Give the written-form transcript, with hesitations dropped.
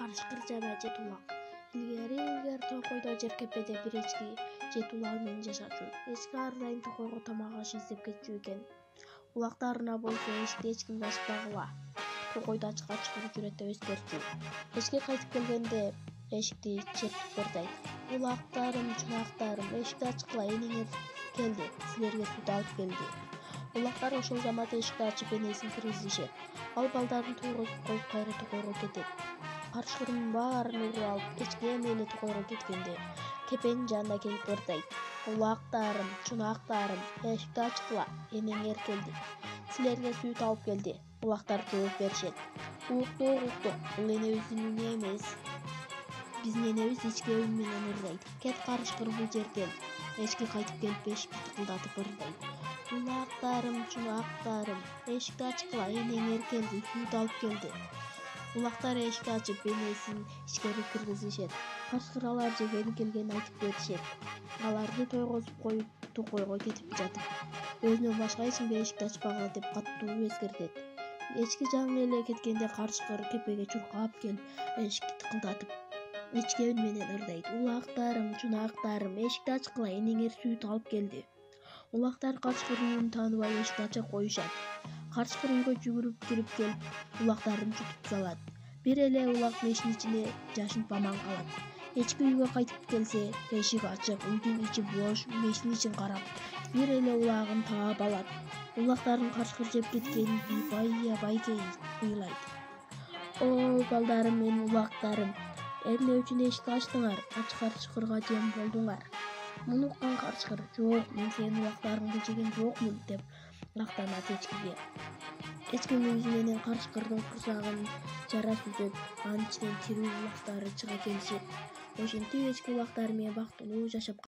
Карышкыр жана жетулак. Илгери токойдо жеркепеде бир эчки жетулак менен жашачу. Эчки ар дайым токойго тамак аш издеп кетчү экен. Улактарына болсо эшикте эч кимди ачпагыла. Токойду ачыкка чыгарып жүрөт деп эскертчү. Эчки кайтып келгенде эшикти чертип бердейт. Улактарым, чунактарым, эшикти ачкыла, энеңер келди. Силерге сүт алып келди. Улактар ошол замат эшикти ачып энесин киргизишет. Ал балдарын тойгозуп коюп кайра токойго кетет. Карышкырдын баарын угуп алып эчки эми эле токойго кеткенде кепенин жанына келип ырдайт. Улактарым, чунактарым, эшикти ачкыла, энеңер келди. Силерге сүт алып келди. Улактар жооп беришет. Уктук, бул энебиздин үнү эмес. Биздин энебиз ички үн менен ырдайт. Кет карышкыр, бул жерге кел. Эчки кайтып келип эшикти тыкылдатып ырдайт. Улактарым, чунактарым, эшикти ачкыла, энеңер келди, сүт алып келди. Улактар эшикти ачып энесин ичкери киргизишет. Карышкыр алар жегени келгенин айтып беришет. Аларды тойгозуп коюп токойго кетип жатып, өзүнөн башка эч кимге эшикти ачпагыла деп катуу эскертет. Эчки жаңы эле кеткенде карышкыр кепеге чуркап келип эшикти тыкылдатып ички үн менен ырдайт. Улактарым, чунактарым, эшикти ачкыла, энеңер сүт алып келди. Улактар карышкырдын үнүн тааныбай эшикти ача коюшат. Карышкыр үйгө жүгүрүп кирип келип, улактарын жутуп салат. Бир эле улак мештин ичине жашынып аман калат. Эчки үйгө кайтып келсе, эшик ачык, үйдүн ичи бош. Мештин ичин карап, бир эле улагын таап алат. Улактардын карышкыр жеп кеткенин байке ыйлайт. О, балдарым, менин улактарым, эмне үчүн эшикти ачтыңар? Ач карышкырга жем болдуңар. Муну уккан карышкыр: "Жок, мен сенин улактарыңды жеген жокмун" деп мактанат эчкиге. Эчки мүйүзү менен карышкырдын курсагын жара сүзөт, анын ичинен тирүү улактары чыга келишет. Ошентип эчки улактары менен бактылуу жашап